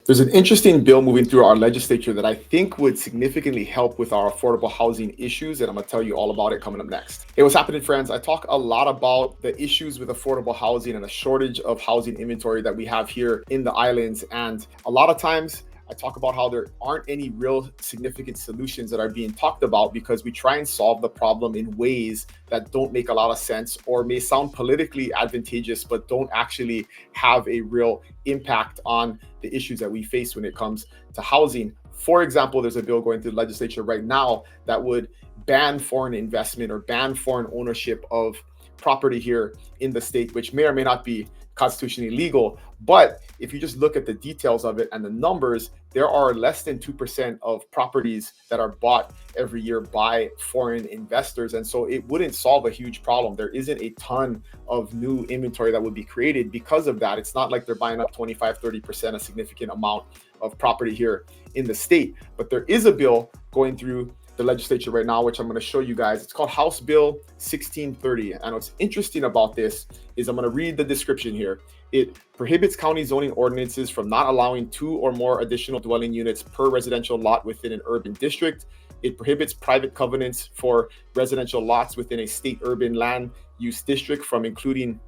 There's an interesting bill moving through our legislature that I think would significantly help with our affordable housing issues, and I'm going to tell you all about it coming up next. Hey, what's happening, friends? I talk a lot about the issues with affordable housing and a shortage of housing inventory that we have here in the islands. And a lot of times, I talk about how there aren't any real significant solutions that are being talked about because we try and solve the problem in ways that don't make a lot of sense or may sound politically advantageous, but don't actually have a real impact on the issues that we face when it comes to housing. For example, there's a bill going through the legislature right now that would ban foreign investment or ban foreign ownership of property here in the state, which may or may not be constitutionally legal. But if you just look at the details of it and the numbers, there are less than 2% of properties that are bought every year by foreign investors. And so it wouldn't solve a huge problem. There isn't a ton of new inventory that would be created because of that. It's not like they're buying up 25, 30%, a significant amount of property here in the state. But there is a bill going through the legislature right now, which I'm going to show you guys. It's called House Bill 1630. And what's interesting about this is I'm going to read the description here. It prohibits county zoning ordinances from not allowing 2 or more additional dwelling units per residential lot within an urban district. It prohibits private covenants for residential lots within a state urban land use district from including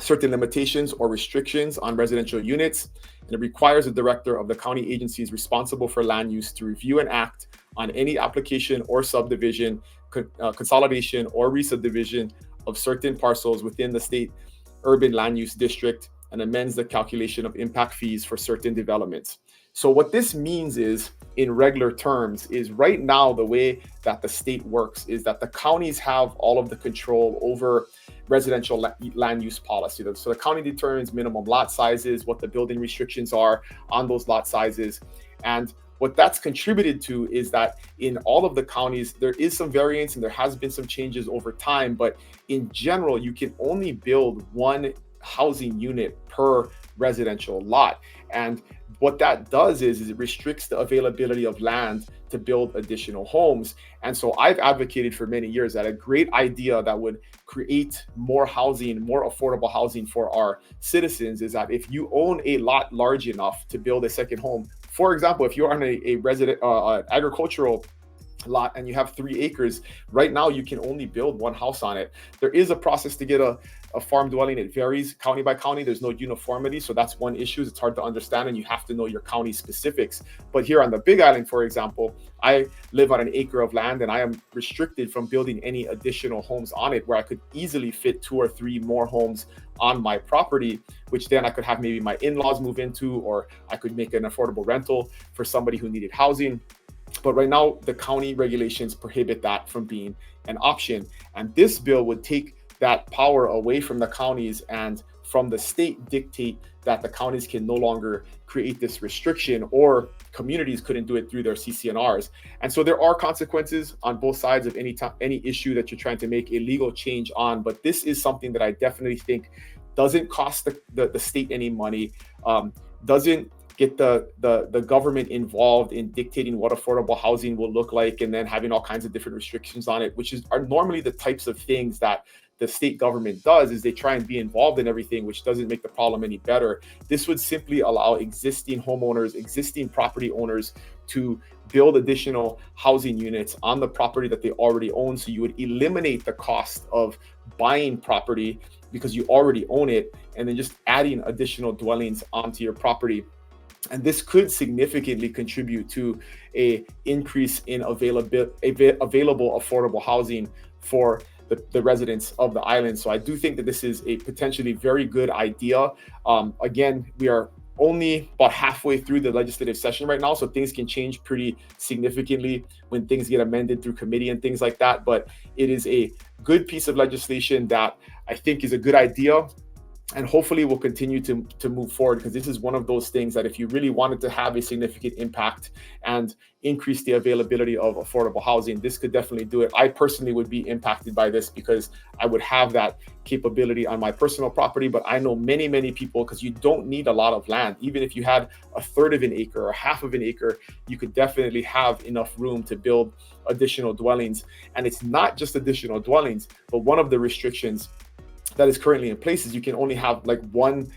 certain limitations or restrictions on residential units. And it requires the director of the county agencies responsible for land use to review and act on any application or subdivision, consolidation or re-subdivision of certain parcels within the state urban land use district, and amends the calculation of impact fees for certain developments. So what this means is, in regular terms, is right now the way that the state works is that the counties have all of the control over residential land use policy. So the county determines minimum lot sizes, what the building restrictions are on those lot sizes. And what that's contributed to is that in all of the counties, there is some variance and there has been some changes over time, but in general, you can only build one housing unit per residential lot. And what that does is it restricts the availability of land to build additional homes. And so I've advocated for many years that a great idea that would create more housing, more affordable housing for our citizens is that if you own a lot large enough to build a second home, for example, if you're on a resident agricultural lot and you have 3 acres, right now you can only build one house on it. There is a process to get a farm dwelling. It varies county by county. There's no uniformity. So that's one issue. It's hard to understand and you have to know your county specifics. But here on the Big Island, for example, I live on an acre of land and I am restricted from building any additional homes on it, where I could easily fit 2 or 3 more homes on my property, which then I could have maybe my in-laws move into, or I could make an affordable rental for somebody who needed housing. But right now, the county regulations prohibit that from being an option. And this bill would take that power away from the counties and from the state dictate that the counties can no longer create this restriction, or communities couldn't do it through their CCNRs. And so there are consequences on both sides of any issue that you're trying to make a legal change on. But this is something that I definitely think doesn't cost the state any money, doesn't get the government involved in dictating what affordable housing will look like and then having all kinds of different restrictions on it, which are normally the types of things that the state government does, is they try and be involved in everything, which doesn't make the problem any better. This would simply allow existing homeowners, existing property owners to build additional housing units on the property that they already own. So you would eliminate the cost of buying property because you already own it, and then just adding additional dwellings onto your property. And this could significantly contribute to an increase in available affordable housing for the residents of the island. So I do think that this is a potentially very good idea. Again, we are only about halfway through the legislative session right now, so things can change pretty significantly when things get amended through committee and things like that. But it is a good piece of legislation that I think is a good idea. And hopefully we'll continue to move forward, because this is one of those things that if you really wanted to have a significant impact and increase the availability of affordable housing, this could definitely do it. I personally would be impacted by this because I would have that capability on my personal property. But I know many, many people, because you don't need a lot of land. Even if you had 1/3 of an acre or 1/2 of an acre, you could definitely have enough room to build additional dwellings. And it's not just additional dwellings, but one of the restrictions that is currently in place is you can only have like one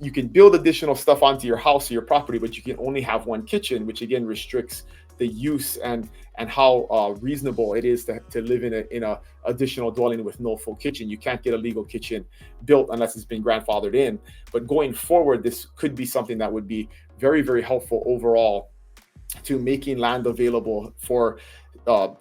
you can build additional stuff onto your house or your property, but you can only have one kitchen, which again restricts the use and how reasonable it is to live in a additional dwelling with no full kitchen. You can't get a legal kitchen built unless it's been grandfathered in. But going forward, this could be something that would be very, very helpful overall to making land available for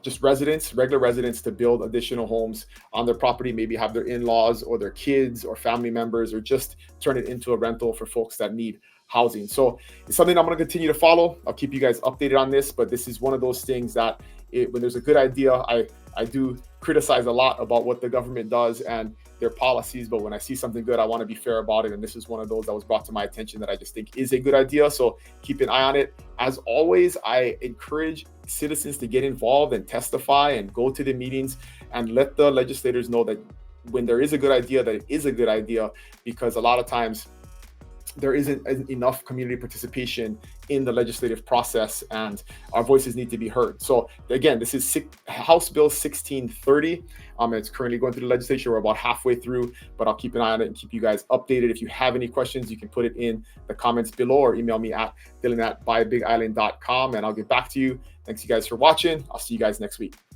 just residents, regular residents, to build additional homes on their property, maybe have their in-laws or their kids or family members, or just turn it into a rental for folks that need housing. So it's something I'm going to continue to follow. I'll keep you guys updated on this, but this is one of those things that when there's a good idea, I do criticize a lot about what the government does and their policies, but when I see something good, I want to be fair about it. And this is one of those that was brought to my attention that I just think is a good idea. So keep an eye on it. As always, I encourage citizens to get involved and testify and go to the meetings and let the legislators know that when there is a good idea, that it is a good idea, because a lot of times there isn't enough community participation in the legislative process, and our voices need to be heard. So again, this is House Bill 1630. It's currently going through the legislature. We're about halfway through, but I'll keep an eye on it and keep you guys updated. If you have any questions, you can put it in the comments below or email me at dylan@buybigisland.com, and I'll get back to you. Thanks you guys for watching. I'll see you guys next week.